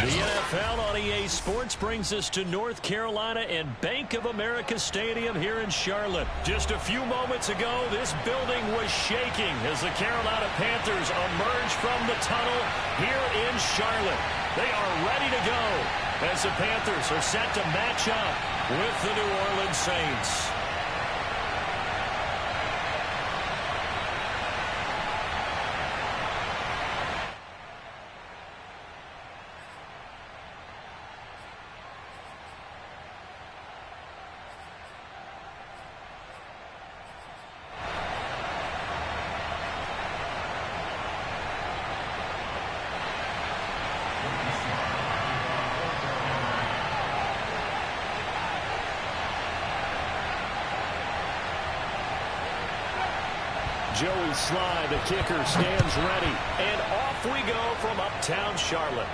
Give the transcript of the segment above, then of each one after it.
The NFL on EA Sports brings us to North Carolina and Bank of America Stadium here in Charlotte. Just a few moments ago, this building was shaking as the Carolina Panthers emerged from the tunnel here in Charlotte. They are ready to go as the Panthers are set to match up with the New Orleans Saints. Joey Slye, the kicker, stands ready. And off we go from uptown Charlotte.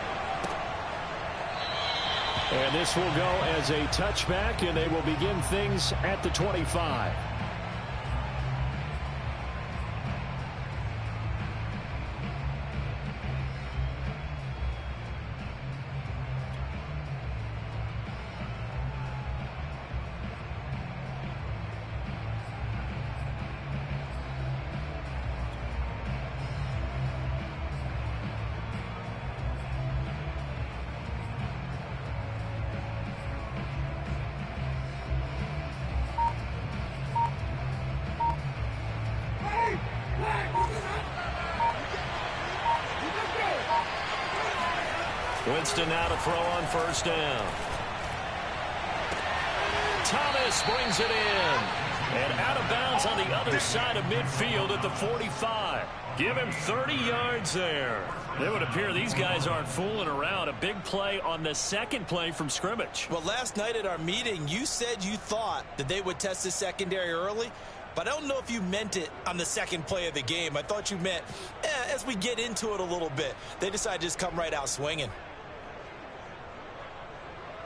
And this will go as a touchback, and they will begin things at the 25. Winston now to throw on first down. Thomas brings it in. And out of bounds on the other side of midfield at the 45. Give him 30 yards there. It would appear these guys aren't fooling around. A big play on the second play from scrimmage. Well, last night at our meeting, you said you thought that they would test the secondary early. But I don't know if you meant it on the second play of the game. I thought you meant as we get into it a little bit. They decided to just come right out swinging.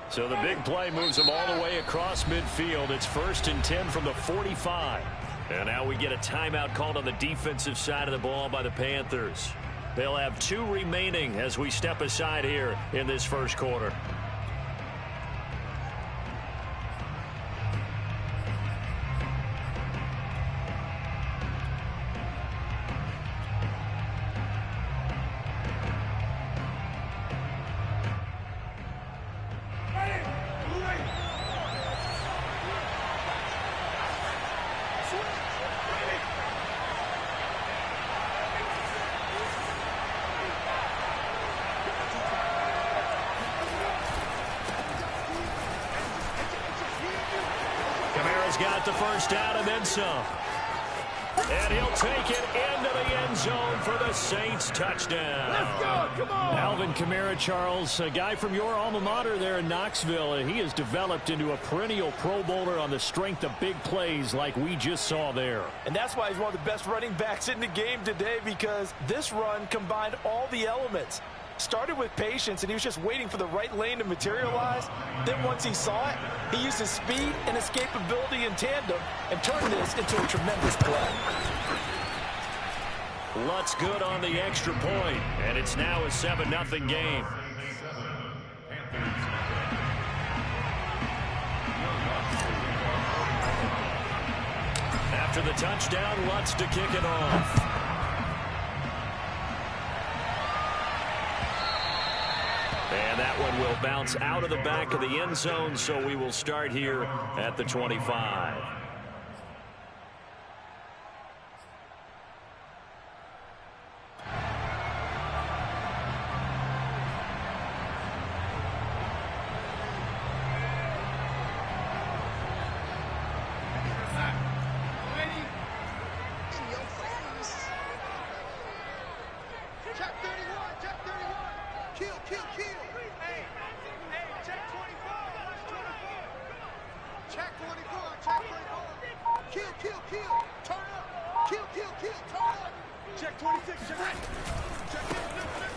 So the big play moves them all the way across midfield. It's 1st and 10 from the 45. And now we get a timeout called on the defensive side of the ball by the Panthers. They'll have 2 remaining as we step aside here in this first quarter. Got the first down and then some. And he'll take it into the end zone for the Saints touchdown. Let's go, come on. Alvin Kamara, Charles, a guy from your alma mater there in Knoxville, and he has developed into a perennial Pro Bowler on the strength of big plays like we just saw there. And that's why he's one of the best running backs in the game today, because this run combined all the elements. Started with patience, and he was just waiting for the right lane to materialize. Then once he saw it, he used his speed and escapability in tandem and turned this into a tremendous play. Lutz good on the extra point, and it's now a 7-0 game. After the touchdown, Lutz to kick it off. And that one will bounce out of the back of the end zone, so we will start here at the 25.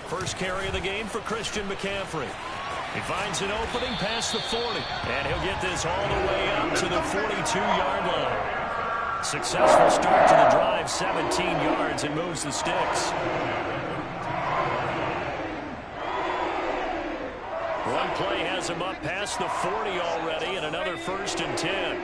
First carry of the game for Christian McCaffrey. He finds an opening past the 40, and he'll get this all the way up to the 42-yard line. Successful start to the drive, 17 yards, and moves the sticks. One play has him up past the 40 already, and another 1st and 10.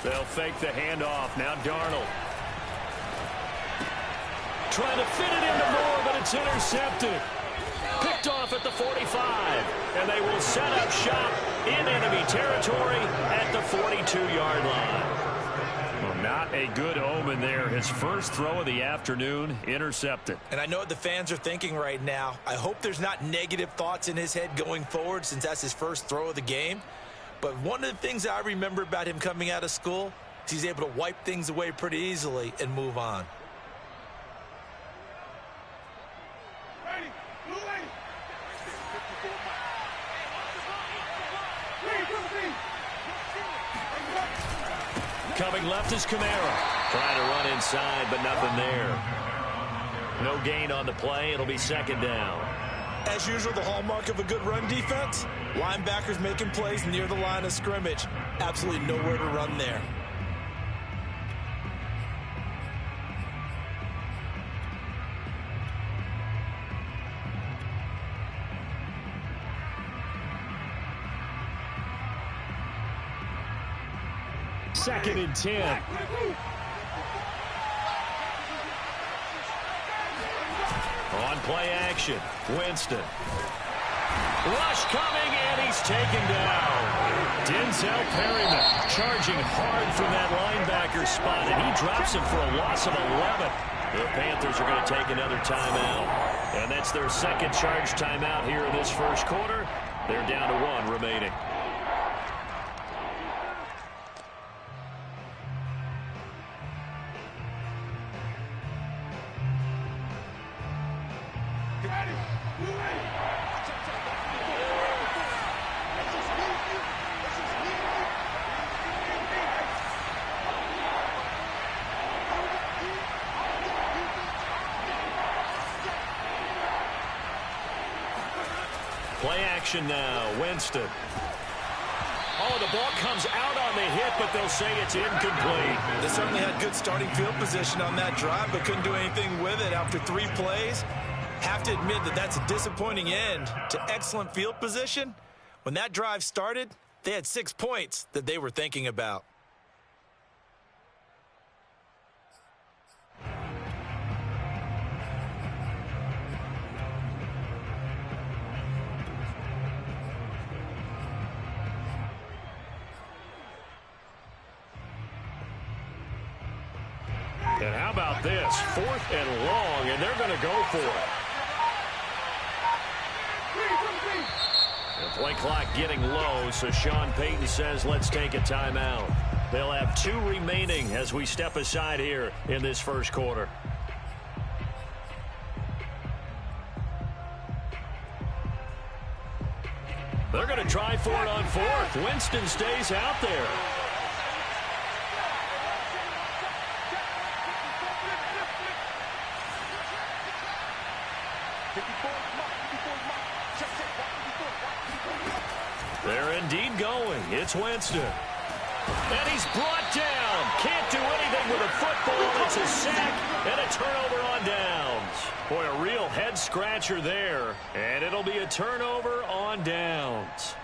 They'll fake the handoff. Now Darnold. Trying to fit it into Moore, but it's intercepted. Picked off at the 45. And they will set up shop in enemy territory at the 42-yard line. Well, not a good omen there. His first throw of the afternoon intercepted. And I know what the fans are thinking right now. I hope there's not negative thoughts in his head going forward since that's his first throw of the game. But one of the things I remember about him coming out of school is he's able to wipe things away pretty easily and move on. Coming left is Kamara. Trying to run inside, but nothing there. No gain on the play. It'll be 2nd down. As usual, the hallmark of a good run defense, linebackers making plays near the line of scrimmage. Absolutely nowhere to run there. Second and 10. On play action, Winston. Rush coming, and he's taken down. Denzel Perryman charging hard from that linebacker spot, and he drops him for a loss of 11. The Panthers are going to take another timeout, and that's their second charge timeout here in this first quarter. They're down to 1 remaining. Play action now, Winston. Oh, the ball comes out on the hit, but they'll say it's incomplete. They certainly had good starting field position on that drive, but couldn't do anything with it after 3 plays. Have to admit that that's a disappointing end to excellent field position. When that drive started, they had 6 points that they were thinking about. And how about this? 4th and long, and they're going to go for it. The play clock getting low, so Sean Payton says let's take a timeout. They'll have 2 remaining as we step aside here in this first quarter. They're going to try for it on 4th. Winston stays out there. They're indeed going. It's Winston. And he's brought down. Can't do anything with a football. It's a sack and a turnover on downs. Boy, a real head-scratcher there. And it'll be a turnover on downs.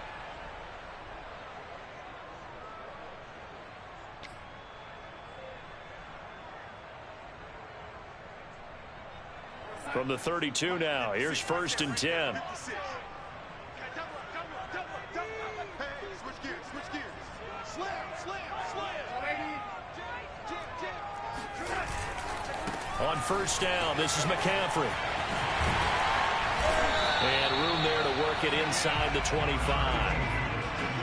From the 32 now, here's 1st and 10. On 1st down, this is McCaffrey. And room there to work it inside the 25.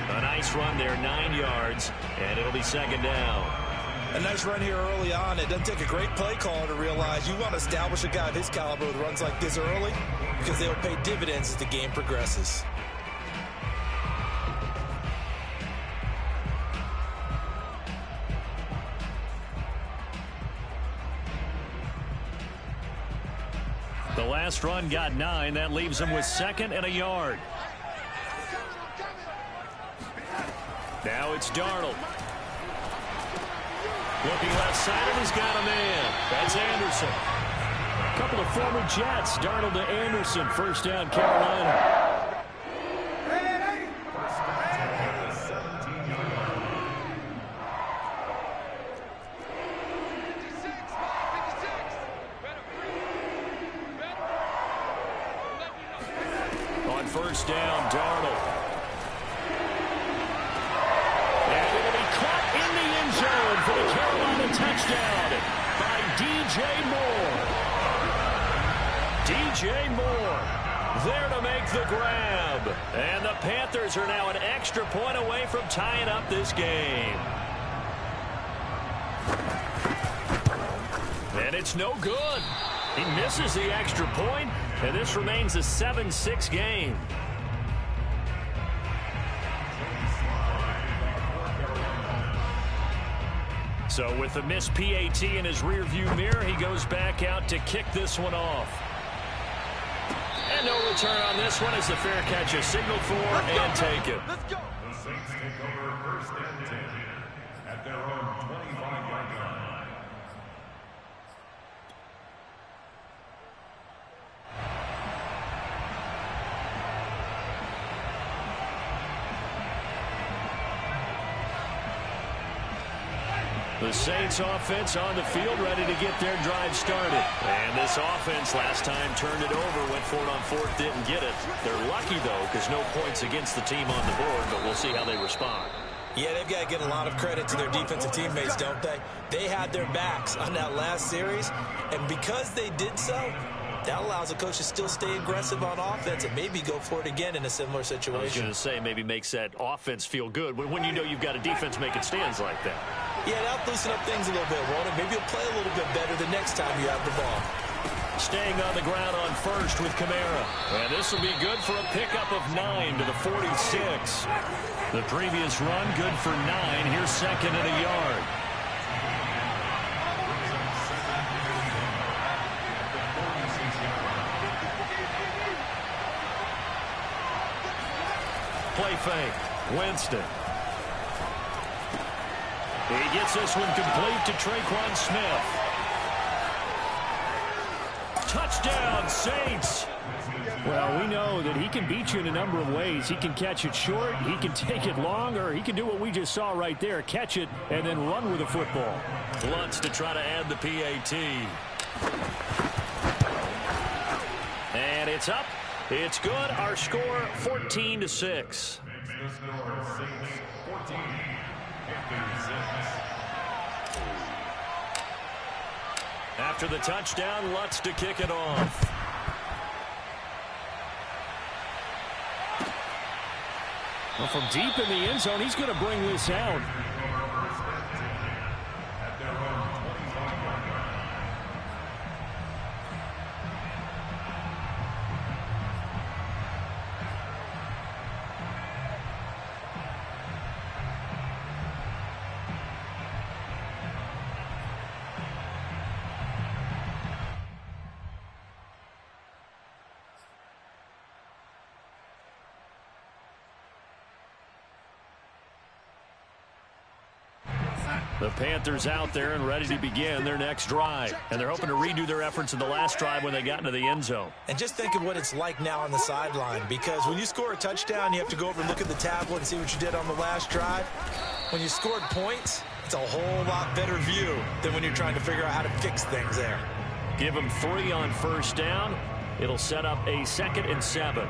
A nice run there, 9 yards, and it'll be 2nd down. A nice run here early on. It doesn't take a great play caller to realize you want to establish a guy of his caliber with runs like this early because they'll pay dividends as the game progresses. The last run got 9. That leaves him with 2nd and a yard. Now it's Darnold. Looking left side, and he's got a man. That's Anderson. A couple of former Jets. Darnold to Anderson. First down, Carolina. On first down, Darnold. And it'll be caught in the end zone for the Carolina touchdown by DJ Moore. DJ Moore there to make the grab. And the Panthers are now an extra point away from tying up this game. And it's no good. He misses the extra point, and this remains a 7-6 game. So with the missed PAT in his rearview mirror, he goes back out to kick this one off. And no return on this one as the fair catch is signaled for and taken. Let's go. The Saints take over first and 10 at their own 25-yard line. The Saints offense on the field ready to get their drive started. And this offense last time turned it over, went for it on fourth, didn't get it. They're lucky, though, because no points against the team on the board, but we'll see how they respond. Yeah, they've got to get a lot of credit to their defensive teammates, don't they? They had their backs on that last series, and because they did so, that allows the coach to still stay aggressive on offense and maybe go for it again in a similar situation. I was going to say, maybe makes that offense feel good when you know you've got a defense making stands like that. Yeah, that'll loosen up things a little bit, won't it? Maybe you'll play a little bit better the next time you have the ball. Staying on the ground on first with Kamara. And this will be good for a pickup of 9 to the 46. The previous run, good for 9. Here's second and a yard. Play fake. Winston. He gets this one complete to Tre'Quan Smith. Touchdown, Saints. Well, we know that he can beat you in a number of ways. He can catch it short, he can take it long, or he can do what we just saw right there, catch it and then run with the football. Lutz to try to add the PAT. And it's up. It's good. Our score, 14-6. After the touchdown, Lutz to kick it off. Well, from deep in the end zone, he's going to bring this out. The Panthers out there and ready to begin their next drive. And they're hoping to redo their efforts in the last drive when they got into the end zone. And just think of what it's like now on the sideline, because when you score a touchdown, you have to go over and look at the tablet and see what you did on the last drive. When you scored points, it's a whole lot better view than when you're trying to figure out how to fix things there. Give them 3 on first down. It'll set up a 2nd and 7.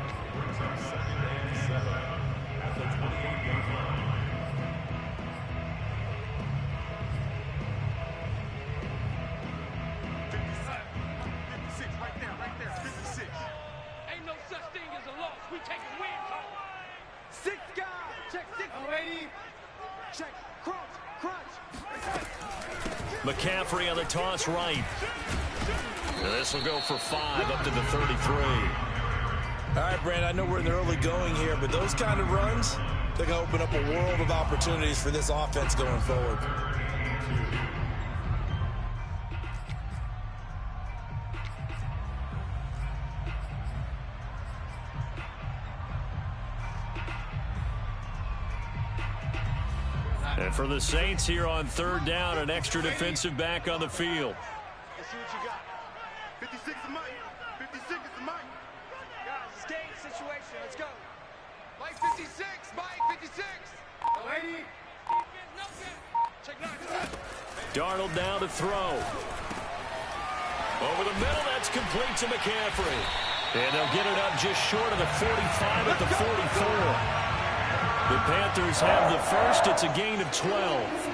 McCaffrey on the toss right. And this will go for 5 up to the 33. All right, Brandon, I know we're in the early going here, but those kind of runs, they're going to open up a world of opportunities for this offense going forward. And for the Saints here on third down, an extra defensive back on the field. Let's see what you got. 56 is Mike. 56 is Mike. Guys, stay in situation. Let's go. Mike 56. Mike 56. Lady. Check 9. Darnold now to throw. Over the middle, that's complete to McCaffrey. And they'll get it up just short of the 45 at the 44. The Panthers have the first. It's a gain of 12.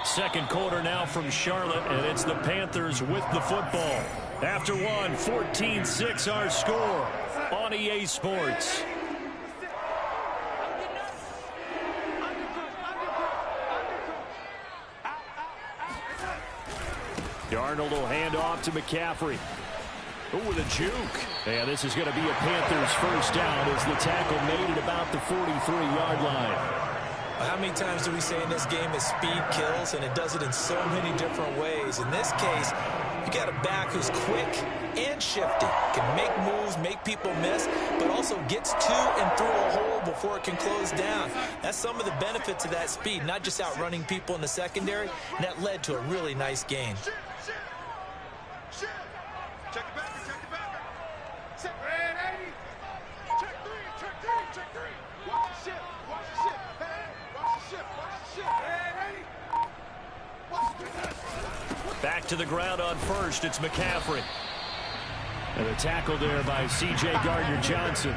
Second quarter now from Charlotte, and it's the Panthers with the football. After one, 14-6 our score on EA Sports. Darnold will hand off to McCaffrey. Oh, with a juke. And this is going to be a Panthers first down as the tackle made at about the 43-yard line. How many times do we say in this game that speed kills, and it does it in so many different ways? In this case, you got a back who's quick and shifty, can make moves, make people miss, but also gets to and through a hole before it can close down. That's some of the benefits of that speed, not just outrunning people in the secondary. And that led to a really nice gain. Check it back. Check it back. Set. Red 80. Check 3. Check 3. Check 3. Watch the ship. Watch the ship. Hey. Watch the ship. Watch the ship. Red 80. Watch the ship. Back to the ground on first. It's McCaffrey. And a tackle there by C.J. Gardner-Johnson.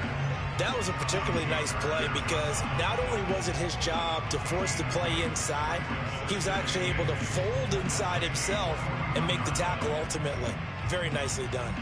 That was a particularly nice play because not only was it his job to force the play inside, he was actually able to fold inside himself and make the tackle ultimately. Very nicely done.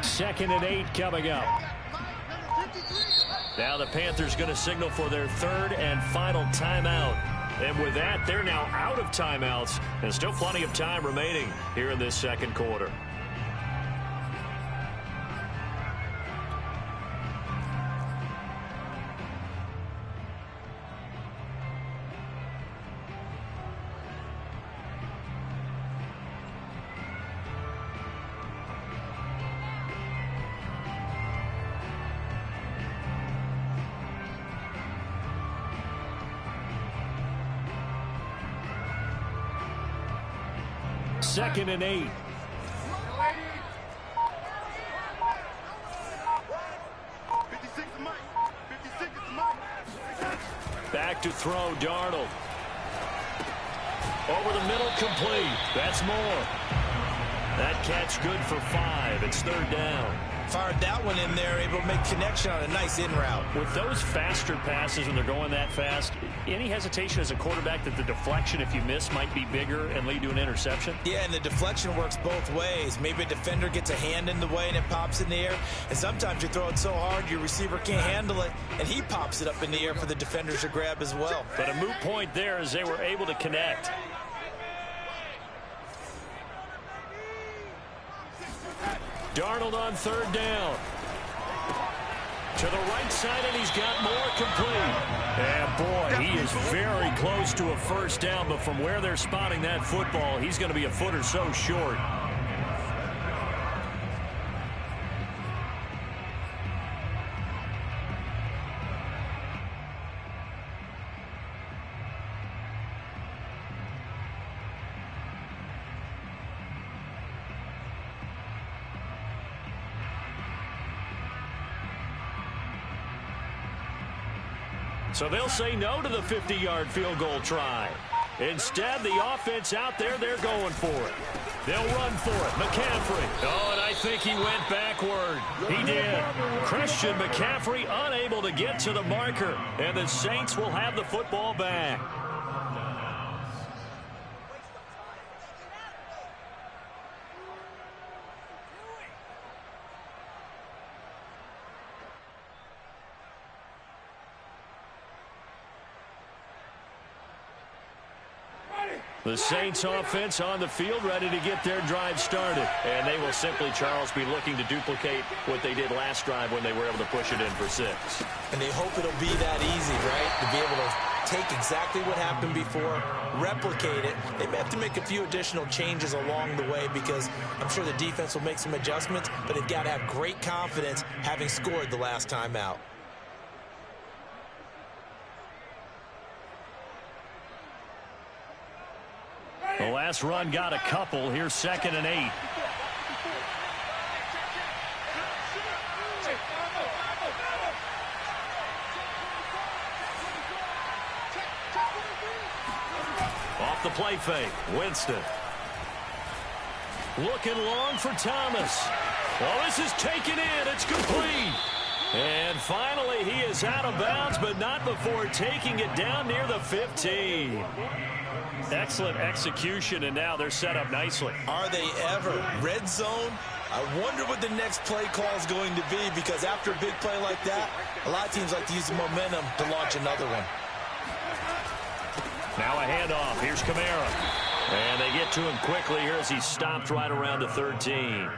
Second and 8 coming up. Now the Panthers going to signal for their third and final timeout. And with that, they're now out of timeouts. And still plenty of time remaining here in this second quarter. Second and 8. Back to throw, Darnold. Over the middle, complete. That's more. That catch good for 5. It's third down. Fired that one in there, able to make connection on a nice in route. With those faster passes when they're going that fast, any hesitation as a quarterback that the deflection, if you miss, might be bigger and lead to an interception? Yeah, and the deflection works both ways. Maybe a defender gets a hand in the way and it pops in the air. And sometimes you throw it so hard your receiver can't handle it, and he pops it up in the air for the defenders to grab as well. But a moot point there as they were able to connect. Darnold on third down. To the right side, and he's got more, complete. And boy, he is very close to a first down, but from where they're spotting that football, he's going to be a foot or so short. So they'll say no to the 50-yard field goal try. Instead, the offense out there, they're going for it. They'll run for it. McCaffrey. Oh, and I think he went backward. He did. Christian McCaffrey unable to get to the marker. And the Saints will have the football back. The Saints offense on the field, ready to get their drive started. And they will simply, Charles, be looking to duplicate what they did last drive when they were able to push it in for 6. And they hope it'll be that easy, right? To be able to take exactly what happened before, replicate it. They may have to make a few additional changes along the way because I'm sure the defense will make some adjustments, but they've got to have great confidence having scored the last time out. The last run got a couple. Here's 2nd and 8. Off the play fake, Winston. Looking long for Thomas. Well, this is taken in. It's complete. And finally, he is out of bounds, but not before taking it down near the 15. Excellent execution, and now they're set up nicely. Are they ever? Red zone? I wonder what the next play call is going to be, because after a big play like that, a lot of teams like to use the momentum to launch another one. Now a handoff. Here's Kamara. And they get to him quickly here as he stopped right around the 13.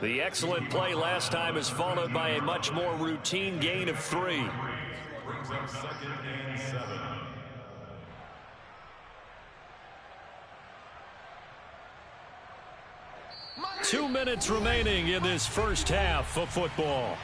The excellent play last time is followed by a much more routine gain of 3. Brings up 2nd and 7. 2 minutes remaining in this first half of football.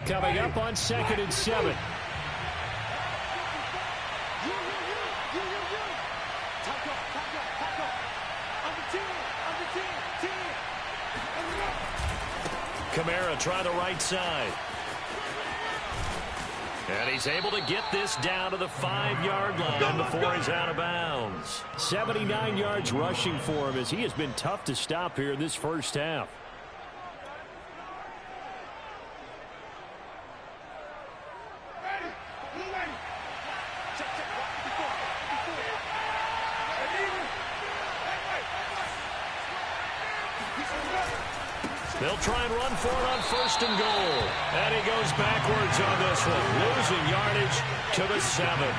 Coming up on 2nd and 7. Kamara try the right side. And he's able to get this down to the 5-yard line before he's out of bounds. 79 yards rushing for him as he has been tough to stop here in this first half. They'll try and run for it on 1st and goal. And he goes backwards on this one, losing yardage to the 7.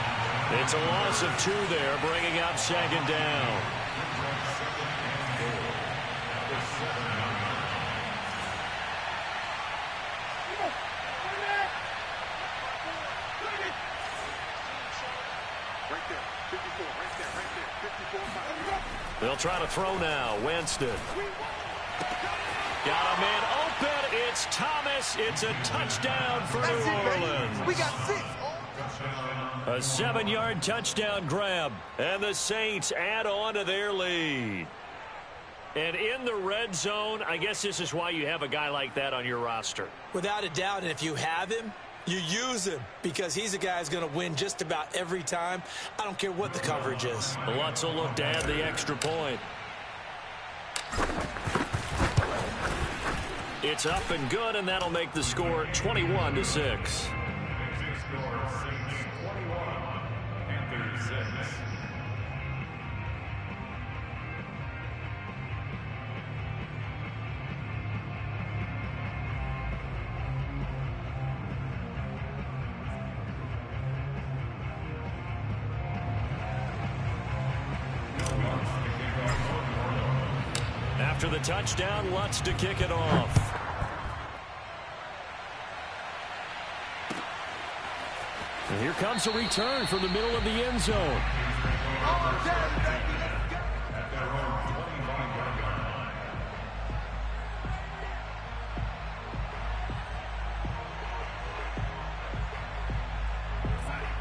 It's a loss of 2 there, bringing up 2nd down. They'll try to throw now. Winston. Got a man open. It's Thomas. It's a touchdown for New Orleans. We got 6. A 7-yard touchdown grab. And the Saints add on to their lead. And in the red zone, I guess this is why you have a guy like that on your roster. Without a doubt, and if you have him, you use him because he's a guy who's going to win just about every time. I don't care what the coverage is. Lutz will look to add the extra point. It's up and good, and that'll make the score 21-6. After the touchdown, Lutz to kick it off. And here comes a return from the middle of the end zone.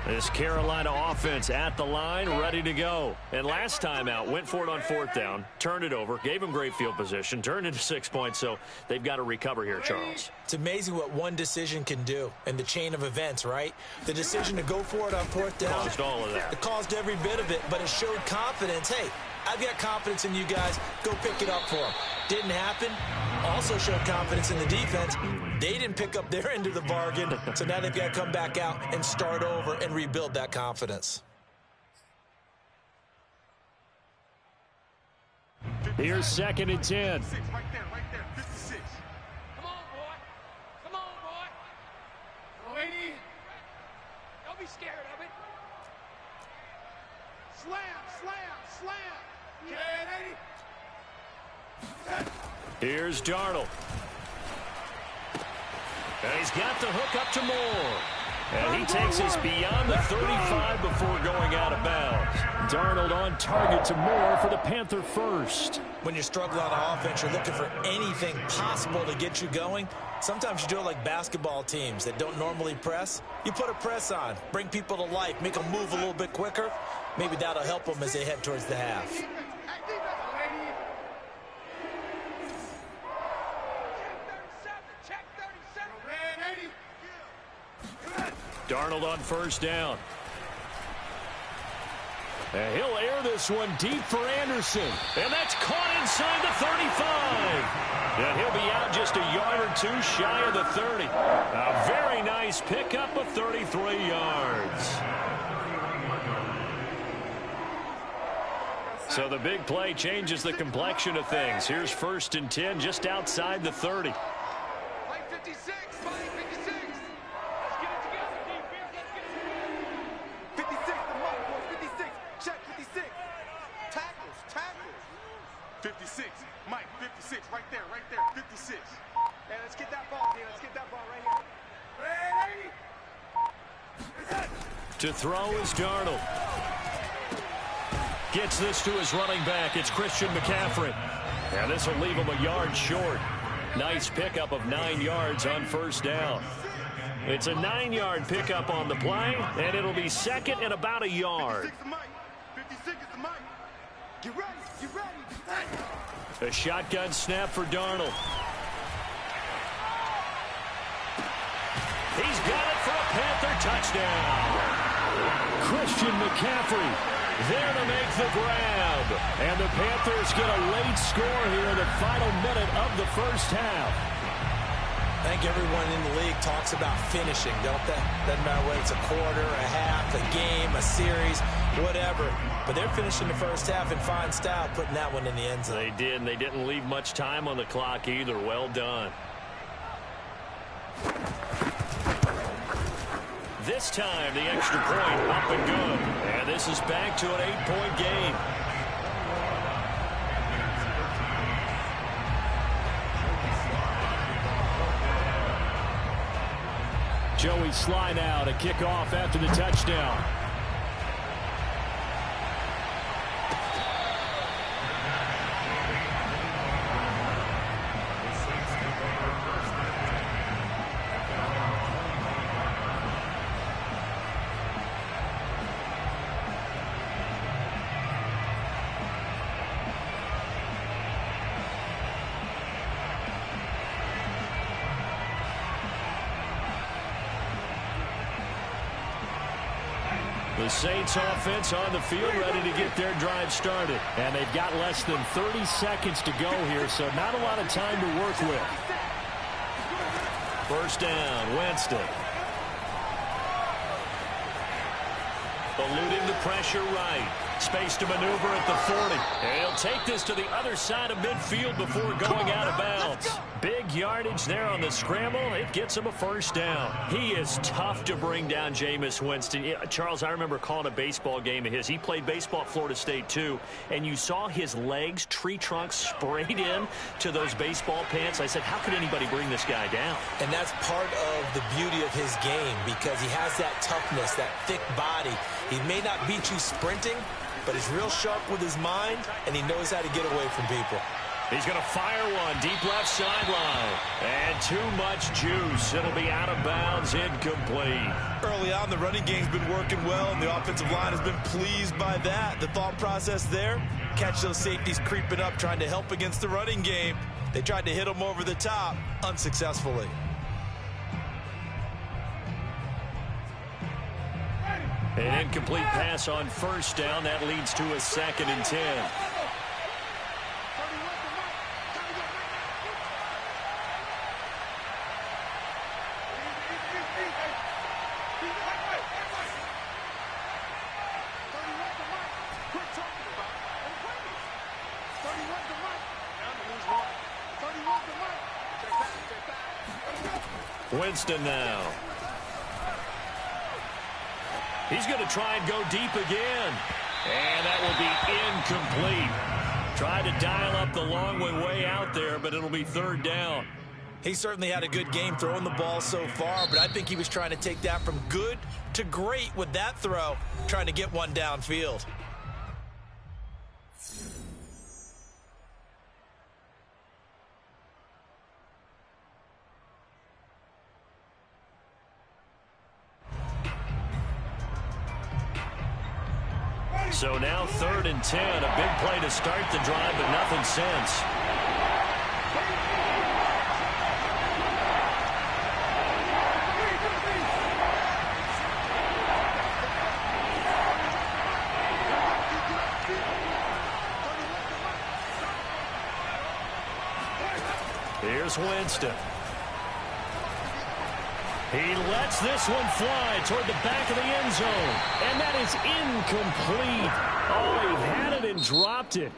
This Carolina offense at the line, ready to go. And last time out, went for it on 4th down, turned it over, gave them great field position, turned into 6 points, so they've got to recover here, Charles. It's amazing what one decision can do in the chain of events, right? The decision to go for it on 4th down. Caused all of that. It caused every bit of it, but it showed confidence. Hey, I've got confidence in you guys. Go pick it up for them. Didn't happen. also showed confidence in the defense. They didn't pick up their end of the bargain, so now they've got to come back out and start over and rebuild that confidence. Here's 2nd and 10. Right there, 56. Come on, boy. Come on, boy. Go, 80. Don't be scared of it. Slam. Get 80. Here's Darnold. And he's got the hook up to Moore. And he takes us beyond the 35 before going out of bounds. Darnold on target to Moore for the Panther first. When you're struggling on offense, you're looking for anything possible to get you going. Sometimes you do it like basketball teams that don't normally press. You put a press on, bring people to life, make them move a little bit quicker. Maybe that'll help them as they head towards the half. Check 37. Darnold on 1st down. And he'll air this one deep for Anderson. And that's caught inside the 35. And he'll be out just a yard or two shy of the 30. A very nice pickup of 33 yards. So the big play changes the complexion of things. Here's 1st and 10 just outside the 30. Play 56. Play 56. Let's get it together, defense. Let's get it together. 56, the mark, boy. 56. Check 56. Tackles. 56. Mike, 56. Right there. 56. Hey, let's get that ball, dude. Let's get that ball right here. To throw is Darnold. Gets this to his running back. It's Christian McCaffrey. And this will leave him a yard short. Nice pickup of 9 yards on 1st down. It's a 9-yard pickup on the play, and it'll be 2nd and about a yard. 56 is Mike. 56 is the Mike. Get ready. A shotgun snap for Darnold. He's got it for a Panther touchdown. Christian McCaffrey there to make the grab. And the Panthers get a late score here in the final minute of the 1st half. I think everyone in the league talks about finishing, don't they? Doesn't matter whether it's a quarter, a half, a game, a series, whatever. But they're finishing the 1st half in fine style, putting that one in the end zone. They did, and they didn't leave much time on the clock either. Well done. This time, the extra point up and good. And this is back to an 8-point game. Joey Sly now to kick off after the touchdown. The Saints offense on the field ready to get their drive started. And they've got less than 30 seconds to go here, so not a lot of time to work with. 1st down, Winston. Eluding the pressure right. Space to maneuver at the 40. And he'll take this to the other side of midfield before going out of bounds. Big yardage there on the scramble. It gets him a 1st down. He is tough to bring down, Jameis Winston. Charles, I remember calling a baseball game of his. He played baseball at Florida State, too. And you saw his legs, tree trunks sprayed in to those baseball pants. I said, how could anybody bring this guy down? And that's part of the beauty of his game because he has that toughness, that thick body. He may not beat you sprinting, but he's real sharp with his mind, and he knows how to get away from people. He's going to fire one deep left sideline. And too much juice. It'll be out of bounds, incomplete. Early on, the running game's been working well, and the offensive line has been pleased by that. The thought process there, catch those safeties creeping up, trying to help against the running game. They tried to hit him over the top, unsuccessfully. An incomplete pass on 1st down. That leads to a 2nd and 10. Winston now. He's going to try and go deep again. And that will be incomplete. Tried to dial up the long way out there, but it'll be third down. He certainly had a good game throwing the ball so far, but I think he was trying to take that from good to great with that throw, trying to get one downfield. So now 3rd and 10, a big play to start the drive, but nothing since. Here's Winston. He lets this one fly toward the back of the end zone. And that is incomplete. Oh, he had it and dropped it.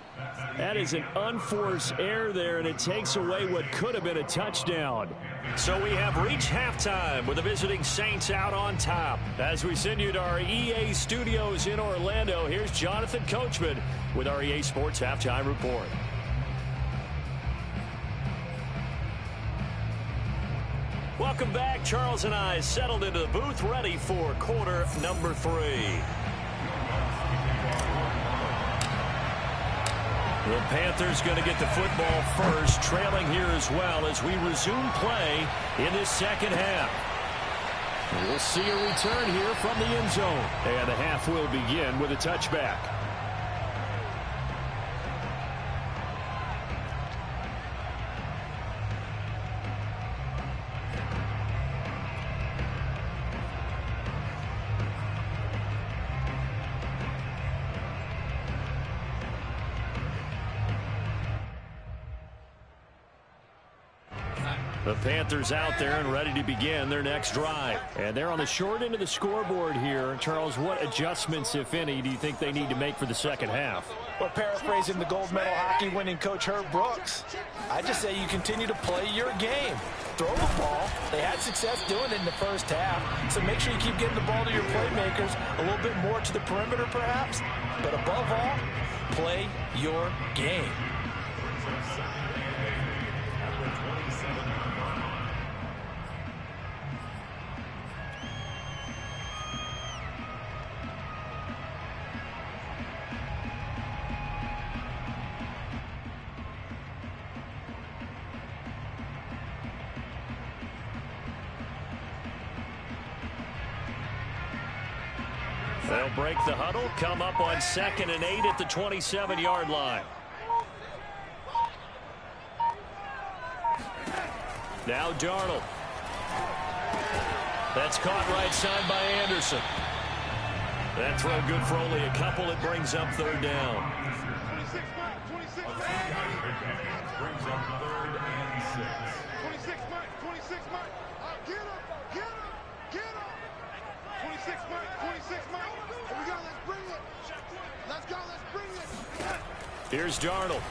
That is an unforced error there, and it takes away what could have been a touchdown. So we have reached halftime with the visiting Saints out on top. As we send you to our EA studios in Orlando, here's Jonathan Coachman with our EA Sports Halftime Report. Welcome back. Charles and I settled into the booth, ready for quarter number 3. The Panthers going to get the football first, trailing here as well as we resume play in this second half. We'll see a return here from the end zone. And the half will begin with a touchback. The Panthers out there and ready to begin their next drive. And they're on the short end of the scoreboard here. Charles, what adjustments, if any, do you think they need to make for the second half? Well, paraphrasing the gold medal hockey winning coach Herb Brooks, I just say you continue to play your game. Throw the ball. They had success doing it in the first half. So make sure you keep getting the ball to your playmakers, a little bit more to the perimeter perhaps. But above all, play your game. They'll break the huddle, come up on 2nd and 8 at the 27-yard line. Now Darnold. That's caught right side by Anderson. That throw good for only a couple. It brings up 3rd down. 26, Mike. 26, Mike. Brings up 3rd and 6. 26, Mike. 26, Mike. Get him. Get him. Get him. 26, Mike. 26, Mike. Here we go. Let's bring it. Let's go. Let's bring it. Here's Darnold.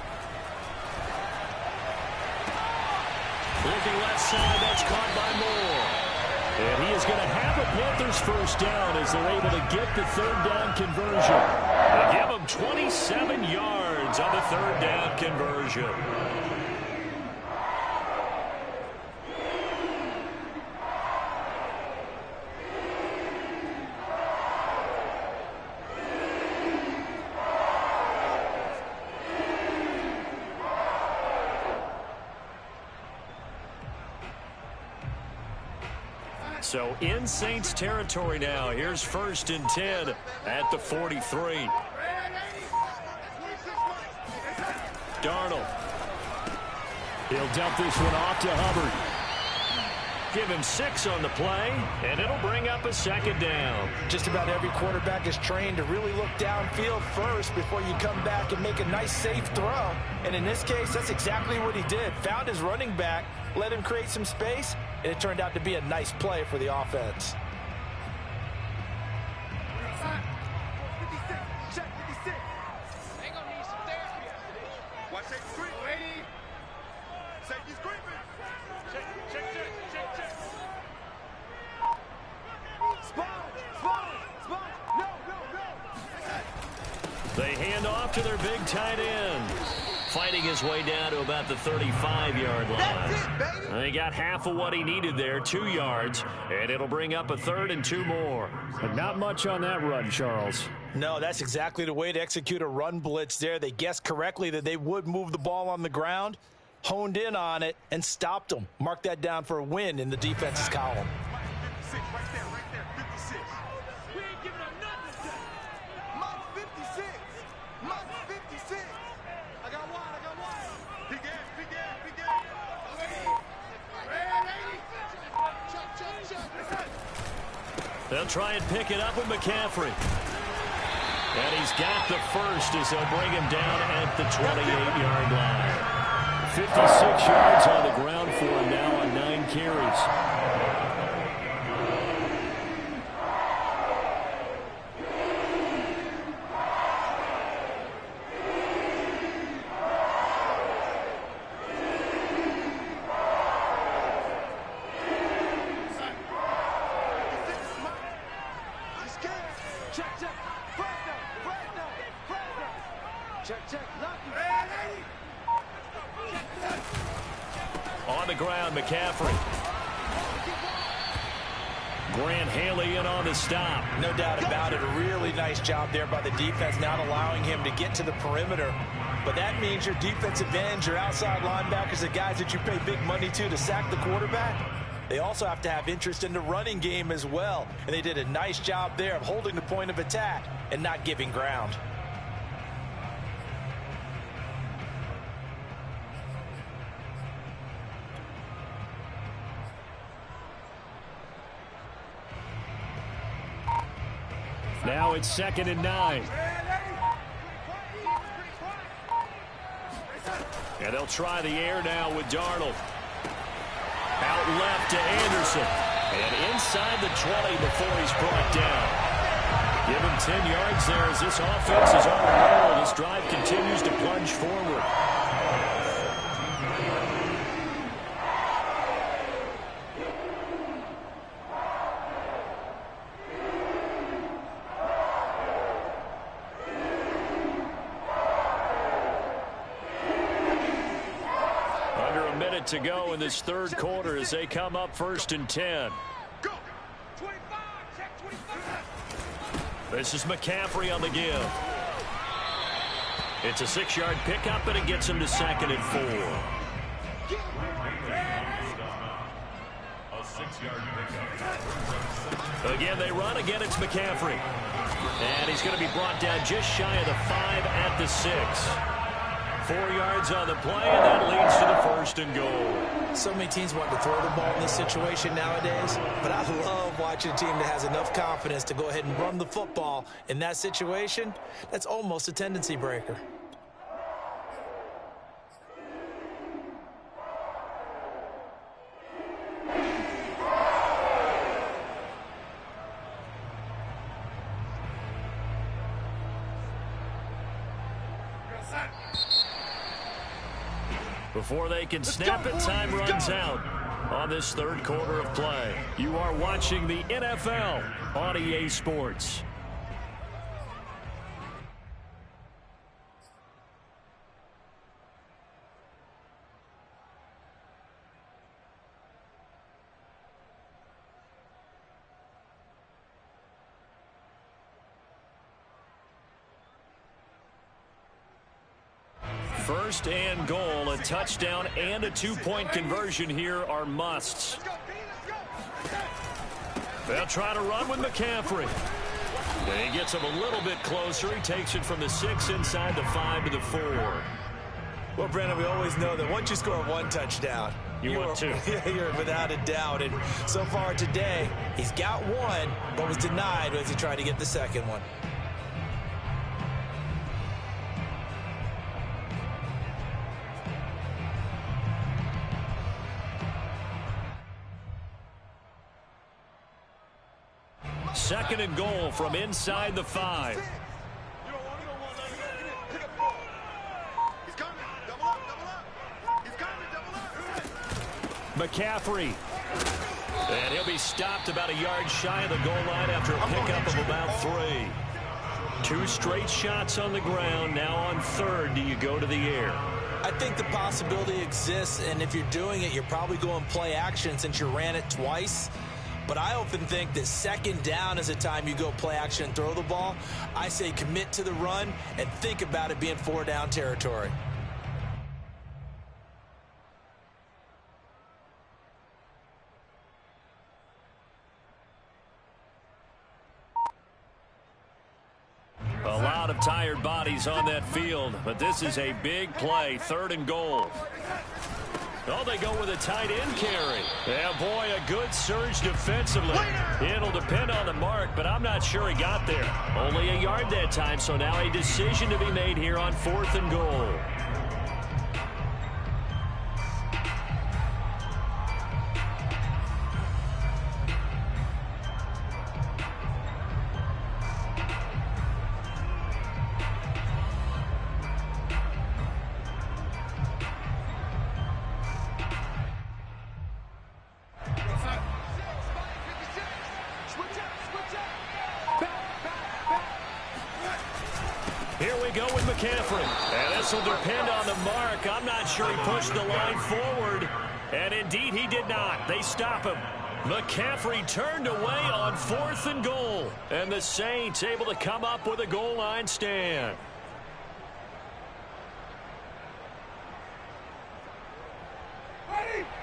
Looking left side. That's caught by Moore. And he is going to have a Panthers first down as they're able to get the 3rd down conversion. They give them 27 yards on the 3rd down conversion. So in Saints territory now. Here's 1st and 10 at the 43. Darnold. He'll dump this one off to Hubbard. Give him 6 on the play, and it'll bring up a 2nd down. Just about every quarterback is trained to really look downfield first before you come back and make a nice, safe throw. And in this case, that's exactly what he did. Found his running back, let him create some space, and it turned out to be a nice play for the offense. Check 56. They gonna need some therapy after this. Watch safety screen, lady. Safety screaming. Check. to their big tight end. Fighting his way down to about the 35-yard line. That's it, baby. He got half of what he needed there, 2 yards, and it'll bring up a 3rd and 2 more. But not much on that run, Charles. No, that's exactly the way to execute a run blitz there. They guessed correctly that they would move the ball on the ground, honed in on it, and stopped them. Mark that down for a win in the defense's column. 56, right there, 56. We ain't giving up nothing today. Mike 56. Mike 56. I got one. Big ass, big ass, big ass. Red 80. Check. They'll try and pick it up with McCaffrey. And he's got the first as they'll bring him down at the 28-yard line. 56 yards on the ground for him now on 9 carries. On the ground, McCaffrey. Grant Haley in on the stop. No doubt about it. A really nice job there by the defense, not allowing him to get to the perimeter. But that means your defensive ends, your outside linebackers, the guys that you pay big money to sack the quarterback, they also have to have interest in the running game as well. And they did a nice job there of holding the point of attack and not giving ground. Now it's 2nd and 9. And they'll try the air now with Darnold. Out left to Anderson. And inside the 20 before he's brought down. Give him 10 yards there as this offense is on the roll. This drive continues to plunge forward. To go in this 3rd quarter as they come up 1st and 10. Go. 25, check 25. This is McCaffrey on the give. It's a 6-yard pickup, and it gets him to 2nd and 4. A 6-yard pickup. Again, they run. Again, it's McCaffrey. And he's going to be brought down just shy of the 5 at the 6. 4 yards on the play, and that leads to the 1st and goal. So many teams want to throw the ball in this situation nowadays, but I love watching a team that has enough confidence to go ahead and run the football. In that situation, that's almost a tendency breaker. Before they can snap it, time runs out on this 3rd quarter of play. You are watching the NFL on EA Sports. First and goal, a touchdown and a 2-point conversion here are musts. They'll try to run with McCaffrey. And he gets him a little bit closer. He takes it from the 6 inside the 5 to the 4. Well, Brandon, we always know that once you score 1 touchdown, you want 2. You're without a doubt. And so far today, he's got 1, but was denied as he tried to get the 2nd one. Second and goal from inside the 5. McCaffrey. And he'll be stopped about a yard shy of the goal line after a pickup of about 3. 2 straight shots on the ground. Now on 3rd, do you go to the air? I think the possibility exists, and if you're doing it, you're probably going play action since you ran it twice. But I often think that 2nd down is the time you go play action and throw the ball. I say commit to the run and think about it being 4-down territory. A lot of tired bodies on that field, but this is a big play, 3rd and goal. Oh, they go with a tight end carry. Yeah, boy, a good surge defensively. It'll depend on the mark, but I'm not sure he got there. Only a yard that time, so now a decision to be made here on 4th and goal. Here we go with McCaffrey. And this will depend on the mark. I'm not sure he pushed the line forward. And indeed, he did not. They stop him. McCaffrey turned away on 4th and goal. And the Saints able to come up with a goal line stand.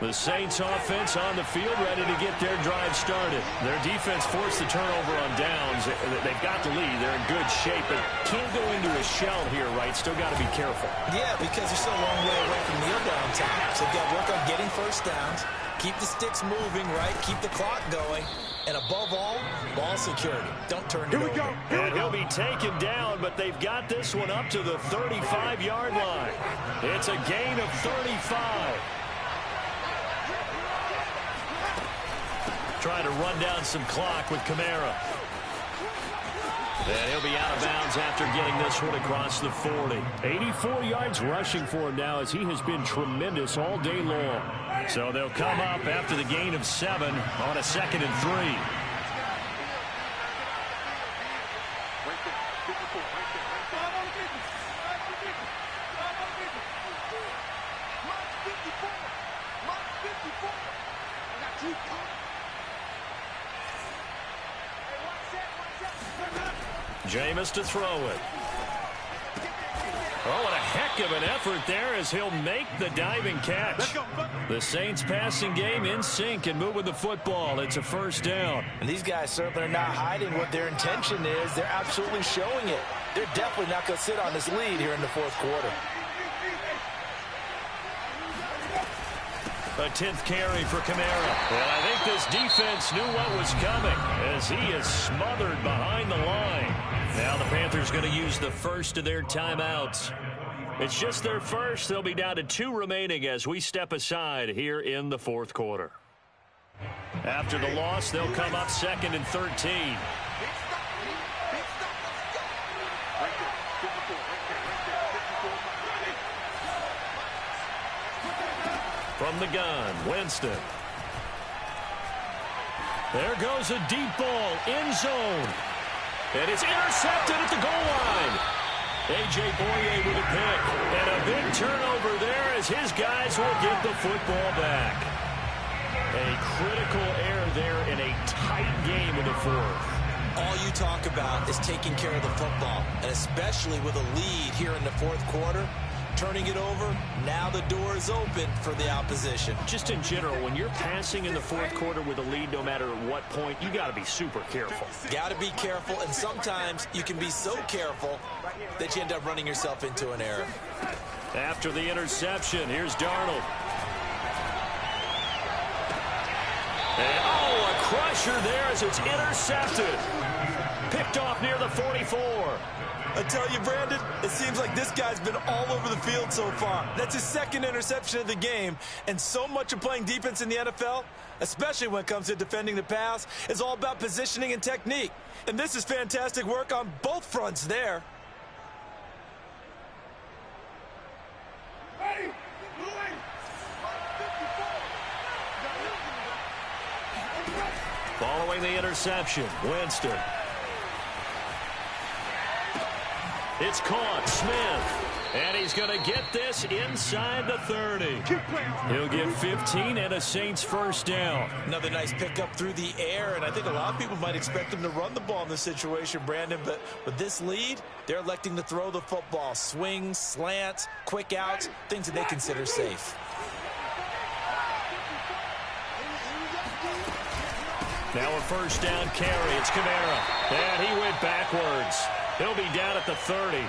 The Saints offense on the field ready to get their drive started. Their defense forced the turnover on downs. They've got the lead. They're in good shape, but can't go into a shell here, right? Still got to be careful. Yeah, because they're still a long way away from kneel down time. So they've got to work on getting 1st downs, keep the sticks moving, right? Keep the clock going. And above all, ball security. Don't turn it over. And he'll be taken down, but they've got this one up to the 35-yard line. It's a gain of 35. Trying to run down some clock with Kamara. And he'll be out of bounds after getting this one across the 40. 84 yards rushing for him now as he has been tremendous all day long. So they'll come up after the gain of 7 on a 2nd and 3. Jameis to throw it. Oh, what a heck of an effort there as he'll make the diving catch. The Saints passing game in sync and moving the football. It's a 1st down. And these guys certainly are not hiding what their intention is. They're absolutely showing it. They're definitely not going to sit on this lead here in the 4th quarter. A 10th carry for Kamara. Well, I think this defense knew what was coming as he is smothered behind the line. Now the Panthers going to use the first of their timeouts. It's just their first. They'll be down to 2 remaining as we step aside here in the 4th quarter. After the loss, they'll come up 2nd and 13. From the gun, Winston. There goes a deep ball, end zone. And it's intercepted at the goal line. A.J. Boye with a pick. And a big turnover there as his guys will get the football back. A critical error there in a tight game in the 4th. All you talk about is taking care of the football, and especially with a lead here in the 4th quarter. Turning it over, now the door is open for the opposition. Just in general, when you're passing in the 4th quarter with a lead, no matter at what point, you got to be super careful. Got to be careful, and sometimes you can be so careful that you end up running yourself into an error. After the interception, here's Darnold. And, oh, a crusher there as it's intercepted. Picked off near the 44. I tell you, Brandon, it seems like this guy's been all over the field so far. That's his 2nd interception of the game. And so much of playing defense in the NFL, especially when it comes to defending the pass, is all about positioning and technique. And this is fantastic work on both fronts there. Following the interception, Winston. It's caught. Smith. And he's going to get this inside the 30. He'll get 15 and a Saints first down. Another nice pickup through the air, and I think a lot of people might expect him to run the ball in this situation, Brandon, but with this lead, they're electing to throw the football. Swings, slants, quick outs, things that they consider safe. Now a first down carry. It's Kamara. And he went backwards. He'll be down at the 30.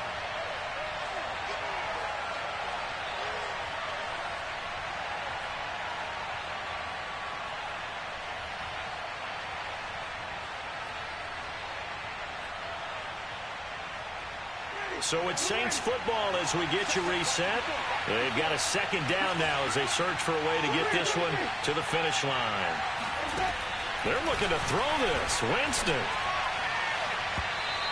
So it's Saints football as we get you reset. They've got a second down now as they search for a way to get this one to the finish line. They're looking to throw this. Winston.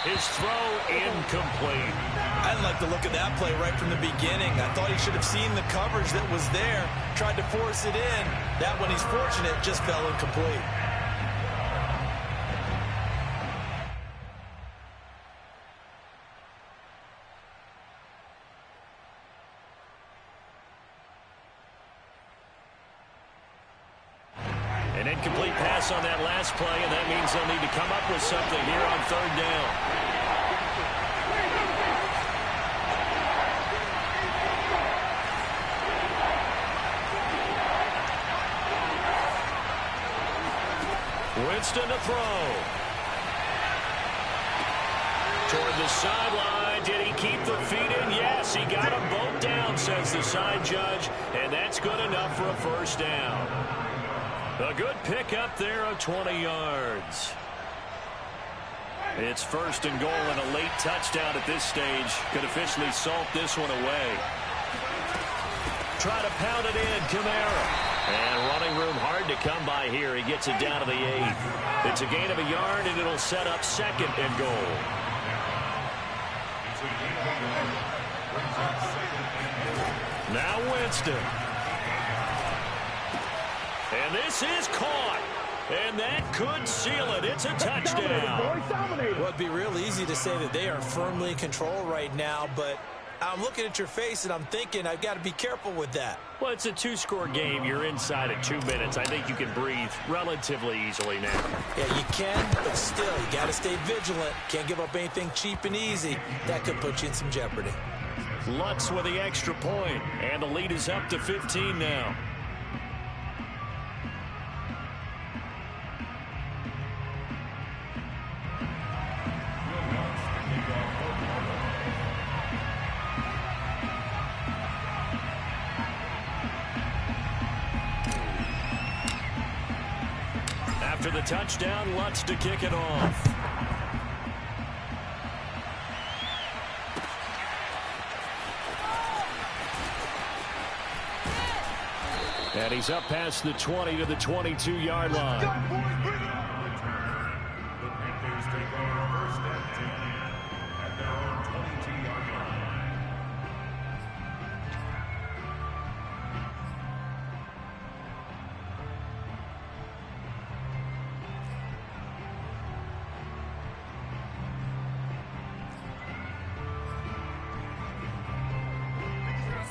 His throw incomplete. I didn't like the look of that play right from the beginning. I thought he should have seen the coverage that was there, tried to force it in. That one, he's fortunate, just fell incomplete. An incomplete pass on that last play, and that means they'll need to come up with something here on third down. Winston to throw. Toward the sideline. Did he keep the feet in? Yes, he got them both down, says the side judge, and that's good enough for a first down. A good pickup there of 20 yards. It's first and goal and a late touchdown at this stage. Could officially salt this one away. Try to pound it in, Kamara. And running room hard to come by here. He gets it down to the 8. It's a gain of a yard, and it'll set up second and goal. Now Winston. And this is caught. And that could seal it. It's a touchdown. Well, it'd be real easy to say that they are firmly in control right now, but I'm looking at your face and I'm thinking I've got to be careful with that. Well, it's a two-score game. You're inside at 2 minutes. I think you can breathe relatively easily now. Yeah, you can, but still, you got to stay vigilant. Can't give up anything cheap and easy. That could put you in some jeopardy. Lutz with the extra point, and the lead is up to 15 now. After the touchdown, Lutz to kick it off. And he's up past the 20 to the 22-yard line. The Panthers take over first and 10 at their own 22-yard line.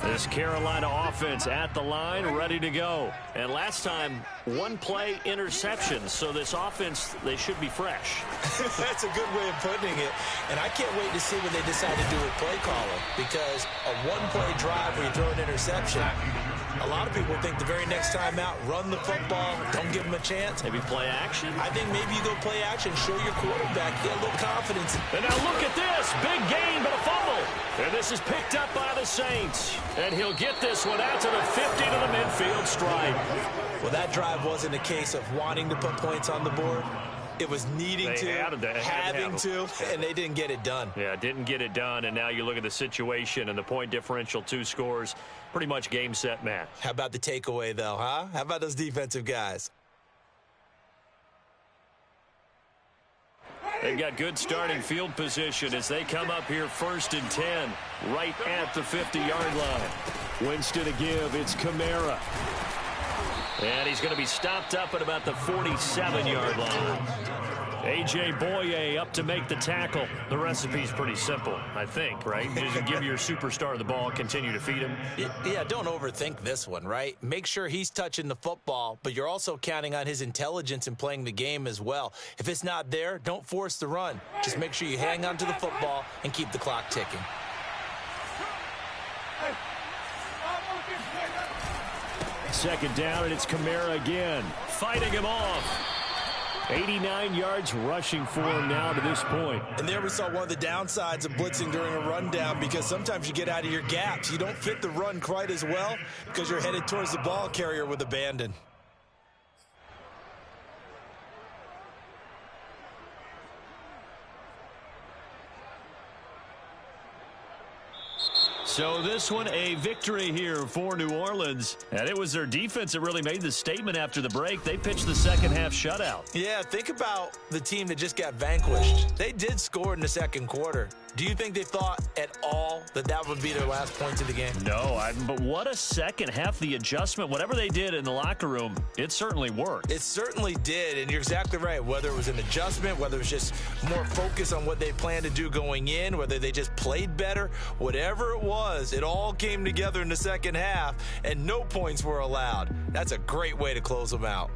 This Carolina offense at the line, ready to go. And last time, one play interception. So this offense, they should be fresh. That's a good way of putting it. And I can't wait to see what they decide to do with play calling, because a one-play drive where you throw an interception, a lot of people think the very next time out, run the football, don't give them a chance. Maybe play action? I think maybe you go play action, show your quarterback, get a little confidence. And now look at this. Big gain, but a fumble. And this is picked up by the Saints. And he'll get this one out to the 50 to the midfield stripe. Well, that drive wasn't a case of wanting to put points on the board. It was needing to, having to, and they didn't get it done. Yeah, didn't get it done, and now you look at the situation and the point differential, 2 scores, pretty much game, set, match. How about the takeaway, though, huh? How about those defensive guys? They've got good starting field position as they come up here first and 10, right at the 50-yard line. Winston to give, it's Kamara. And he's going to be stopped up at about the 47-yard line. A.J. Boye up to make the tackle. The recipe's pretty simple, I think, right? Just give your superstar the ball, continue to feed him. Yeah, don't overthink this one, right? Make sure he's touching the football, but you're also counting on his intelligence in playing the game as well. If it's not there, don't force the run. Just make sure you hang on to the football and keep the clock ticking. Second down, and it's Kamara again. Fighting him off. 89 yards rushing for him now to this point. And there we saw one of the downsides of blitzing during a rundown, because sometimes you get out of your gaps. You don't fit the run quite as well because you're headed towards the ball carrier with abandon. So this one, a victory here for New Orleans. And it was their defense that really made the statement after the break. They pitched the second half shutout. Yeah, think about the team that just got vanquished. They did score in the second quarter. Do you think they thought at all that that would be their last points of the game? No, but what a second half. The adjustment, whatever they did in the locker room, it certainly worked. It certainly did, and you're exactly right. Whether it was an adjustment, whether it was just more focus on what they planned to do going in, whether they just played better, whatever it was, it all came together in the second half, and no points were allowed. That's a great way to close them out.